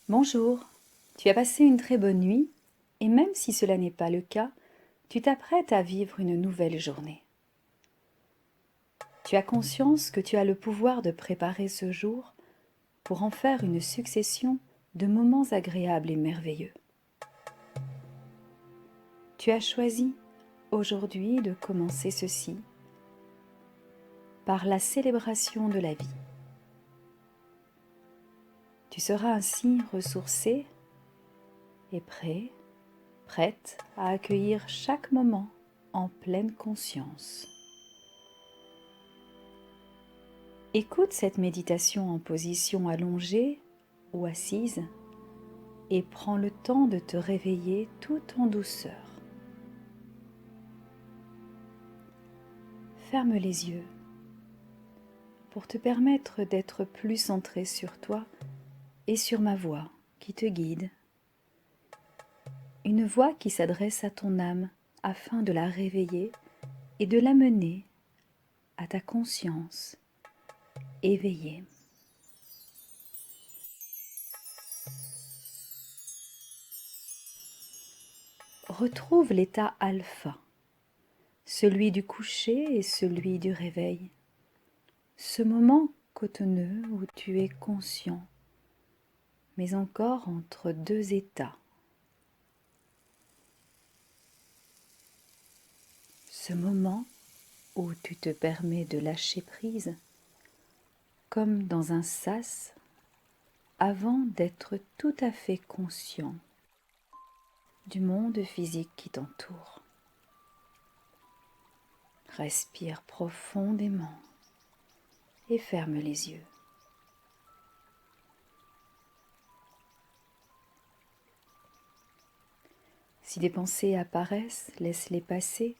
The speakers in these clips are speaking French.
Bonjour, tu as passé une très bonne nuit et même si cela n'est pas le cas, tu t'apprêtes à vivre une nouvelle journée. Tu as conscience que tu as le pouvoir de préparer ce jour pour en faire une succession de moments agréables et merveilleux. Tu as choisi aujourd'hui de commencer ceci par la célébration de la vie. Tu seras ainsi ressourcé et prête à accueillir chaque moment en pleine conscience. Écoute cette méditation en position allongée ou assise et prends le temps de te réveiller tout en douceur. Ferme les yeux pour te permettre d'être plus centré sur toi et sur ma voix qui te guide. Une voix qui s'adresse à ton âme afin de la réveiller et de l'amener à ta conscience éveillée. Retrouve l'état alpha, celui du coucher et celui du réveil. Ce moment cotonneux où tu es conscient, mais encore entre deux états. Ce moment où tu te permets de lâcher prise, comme dans un sas, avant d'être tout à fait conscient du monde physique qui t'entoure. Respire profondément et ferme les yeux. Si des pensées apparaissent, laisse-les passer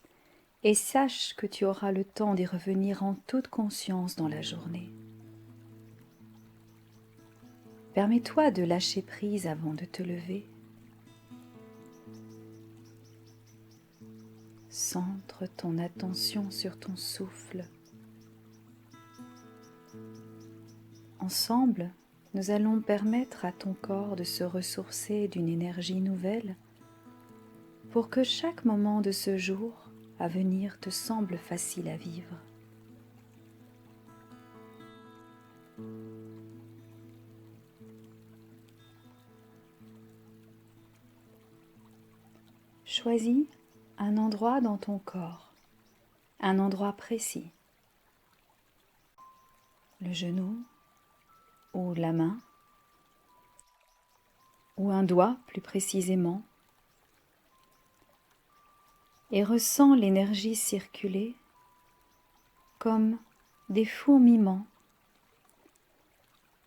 et sache que tu auras le temps d'y revenir en toute conscience dans la journée. Permets-toi de lâcher prise avant de te lever. Centre ton attention sur ton souffle. Ensemble, nous allons permettre à ton corps de se ressourcer d'une énergie nouvelle pour que chaque moment de ce jour à venir te semble facile à vivre. Choisis un endroit dans ton corps, un endroit précis, le genou ou la main, ou un doigt plus précisément, et ressens l'énergie circuler comme des fourmillements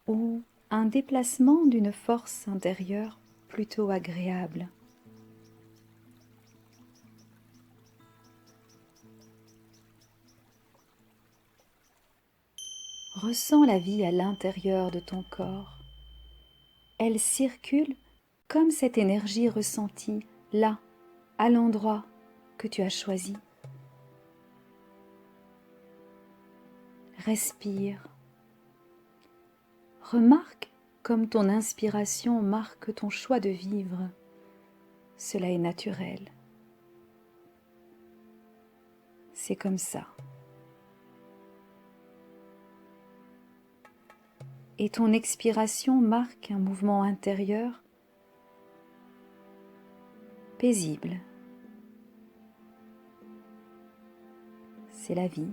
ou un déplacement d'une force intérieure plutôt agréable. Ressens la vie à l'intérieur de ton corps. Elle circule comme cette énergie ressentie là, à l'endroit que tu as choisi. Respire. Remarque comme ton inspiration marque ton choix de vivre. Cela est naturel. C'est comme ça. Et ton expiration marque un mouvement intérieur paisible. C'est la vie.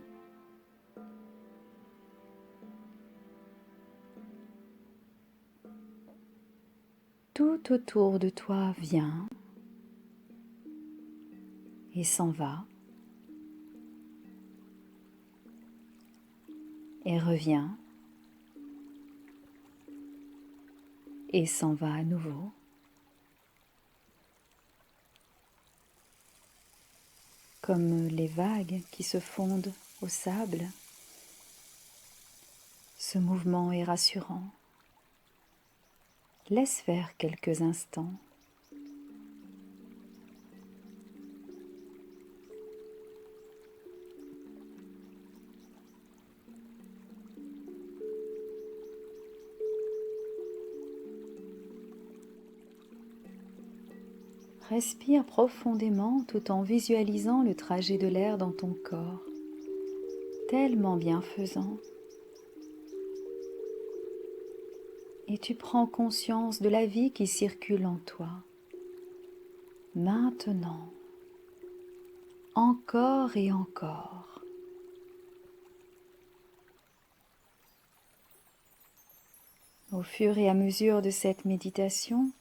Tout autour de toi vient et s'en va et revient et s'en va à nouveau. Comme les vagues qui se fondent au sable. Ce mouvement est rassurant. Laisse faire quelques instants. Respire profondément tout en visualisant le trajet de l'air dans ton corps, tellement bienfaisant. Et tu prends conscience de la vie qui circule en toi. Maintenant, encore et encore. Au fur et à mesure de cette méditation,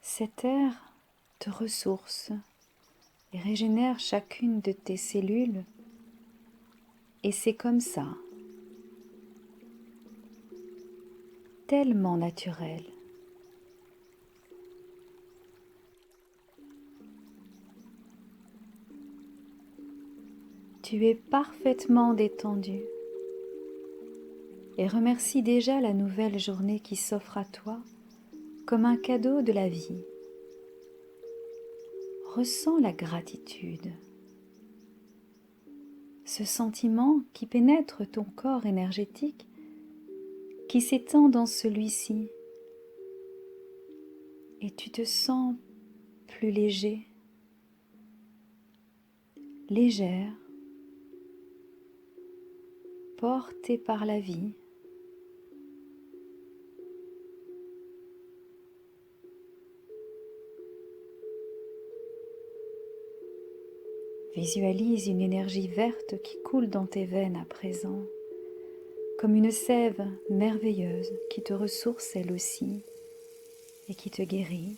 cet air te ressource et régénère chacune de tes cellules. Et c'est comme ça, tellement naturel. Tu es parfaitement détendu et remercie déjà la nouvelle journée qui s'offre à toi comme un cadeau de la vie. Ressens la gratitude, ce sentiment qui pénètre ton corps énergétique, qui s'étend dans celui-ci, et tu te sens plus léger, légère, porté par la vie. Visualise une énergie verte qui coule dans tes veines à présent, comme une sève merveilleuse qui te ressource elle aussi et qui te guérit.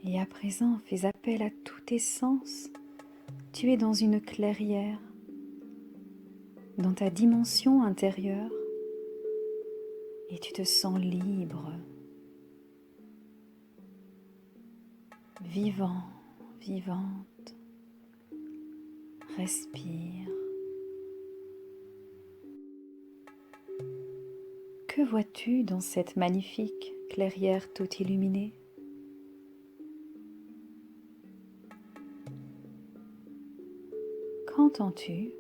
Et à présent, fais appel à tous tes sens. Tu es dans une clairière, dans ta dimension intérieure, et tu te sens libre, vivant, vivante. Respire. Que vois-tu dans cette magnifique clairière toute illuminée? Qu'entends-tu?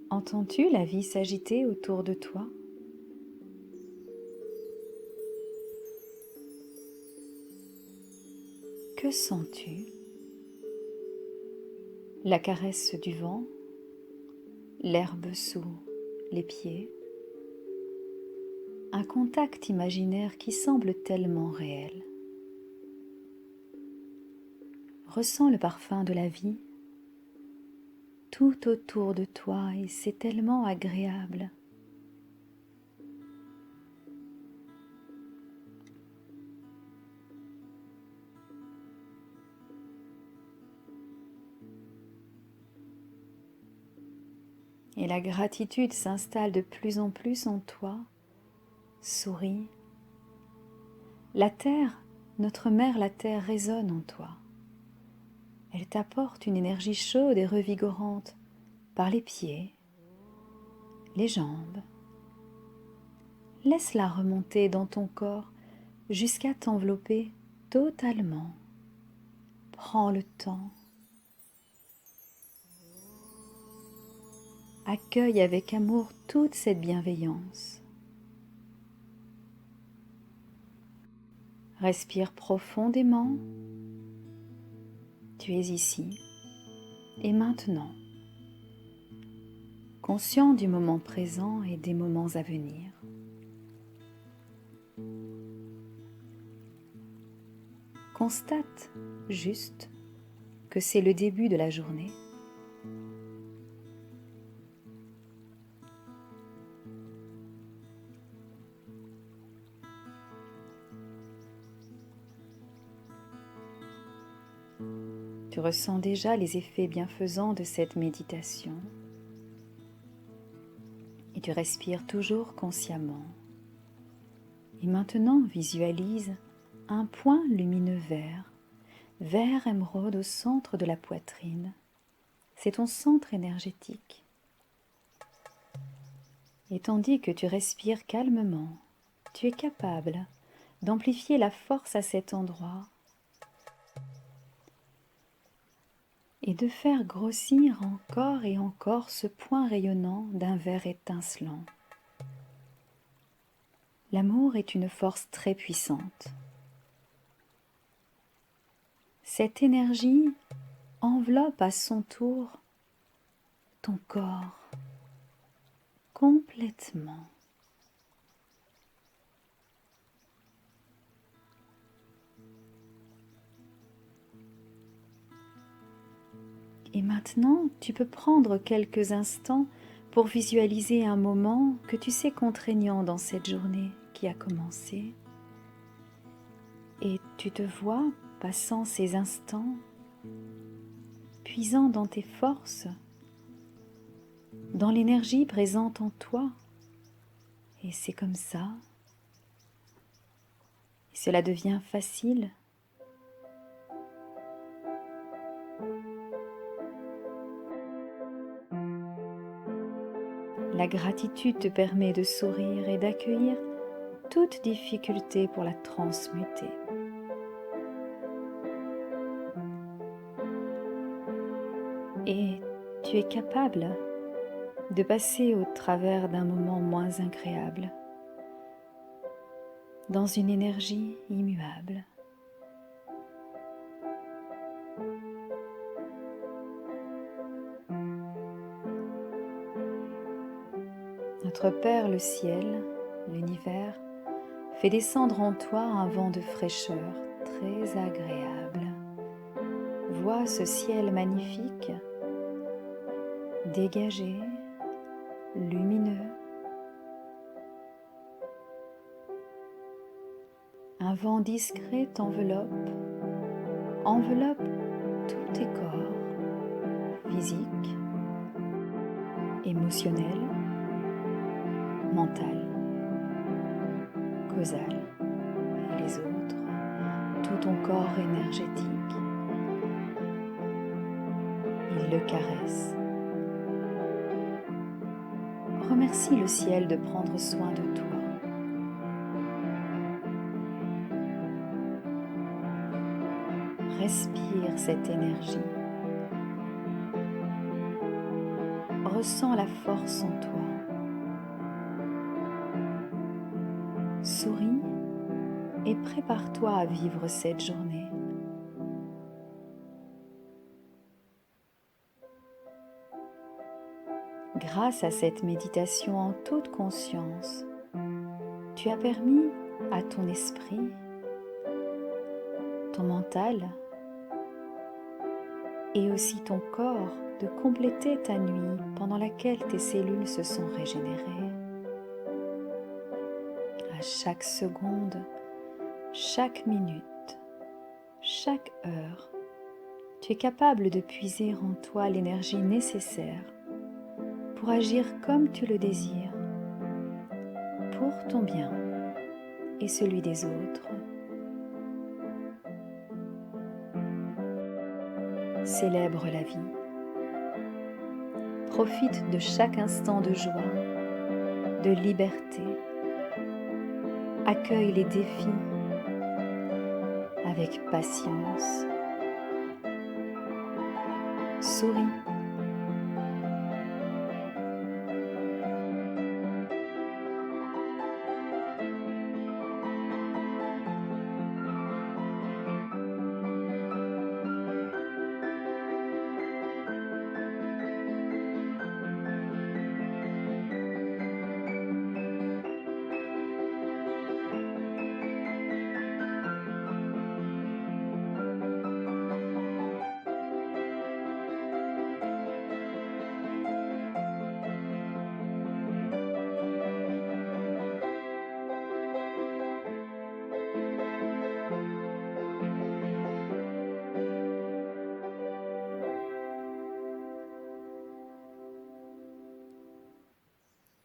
Entends-tu la vie s'agiter autour de toi? Que sens-tu? La caresse du vent, l'herbe sous les pieds, un contact imaginaire qui semble tellement réel. Ressens le parfum de la vie tout autour de toi et c'est tellement agréable. Et la gratitude s'installe de plus en plus en toi. Souris. La terre, notre mère la terre résonne en toi. Elle t'apporte une énergie chaude et revigorante par les pieds, les jambes. Laisse-la remonter dans ton corps jusqu'à t'envelopper totalement. Prends le temps. Accueille avec amour toute cette bienveillance. Respire profondément. Tu es ici et maintenant, conscient du moment présent et des moments à venir. Constate juste que c'est le début de la journée. Tu ressens déjà les effets bienfaisants de cette méditation et tu respires toujours consciemment. Et maintenant, visualise un point lumineux vert, vert émeraude au centre de la poitrine. C'est ton centre énergétique. Et tandis que tu respires calmement, tu es capable d'amplifier la force à cet endroit. et de faire grossir encore et encore ce point rayonnant d'un vert étincelant. L'amour est une force très puissante. Cette énergie enveloppe à son tour ton corps complètement. Et maintenant, tu peux prendre quelques instants pour visualiser un moment que tu sais contraignant dans cette journée qui a commencé. Et tu te vois passant ces instants, puisant dans tes forces, dans l'énergie présente en toi. Et c'est comme ça. Et cela devient facile. La gratitude te permet de sourire et d'accueillir toute difficulté pour la transmuter. Et tu es capable de passer au travers d'un moment moins agréable, dans une énergie immuable. Notre Père le ciel, l'univers, fait descendre en toi un vent de fraîcheur très agréable. Vois ce ciel magnifique, dégagé, lumineux. Un vent discret t'enveloppe, enveloppe tous tes corps, physique, émotionnel, mental, causal et les autres, tout ton corps énergétique. Il le caresse. Remercie le ciel de prendre soin de toi. Respire cette énergie. Ressens la force en toi. Souris et prépare-toi à vivre cette journée. Grâce à cette méditation en toute conscience, tu as permis à ton esprit, ton mental et aussi ton corps de compléter ta nuit pendant laquelle tes cellules se sont régénérées. À chaque seconde, chaque minute, chaque heure, tu es capable de puiser en toi l'énergie nécessaire pour agir comme tu le désires, pour ton bien et celui des autres. Célèbre la vie. Profite de chaque instant de joie, de liberté. Accueille les défis avec patience. Souris.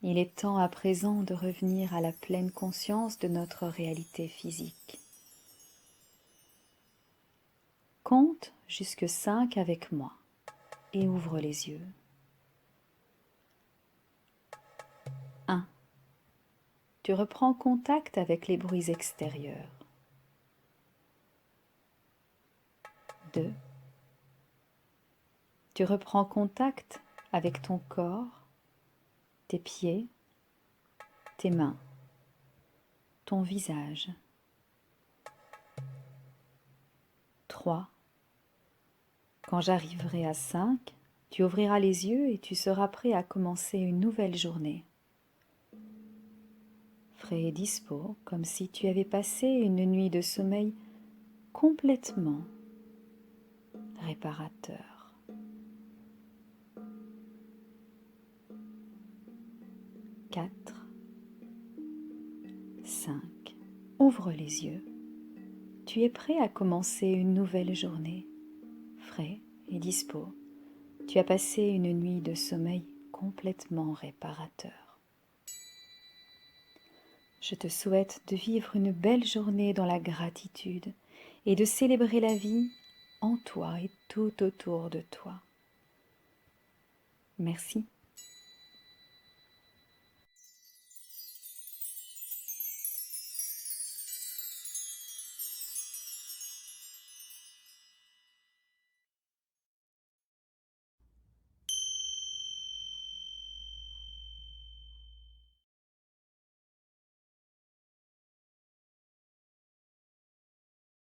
Il est temps à présent de revenir à la pleine conscience de notre réalité physique. Compte jusque 5 avec moi et ouvre les yeux. 1. Tu reprends contact avec les bruits extérieurs. 2. Tu reprends contact avec ton corps, tes pieds, tes mains, ton visage. 3. Quand j'arriverai à 5, tu ouvriras les yeux et tu seras prêt à commencer une nouvelle journée. Frais et dispo, comme si tu avais passé une nuit de sommeil complètement réparateur. 4, 5. Ouvre les yeux. Tu es prêt à commencer une nouvelle journée. Frais et dispo. Tu as passé une nuit de sommeil complètement réparateur. Je te souhaite de vivre une belle journée dans la gratitude et de célébrer la vie en toi et tout autour de toi. Merci.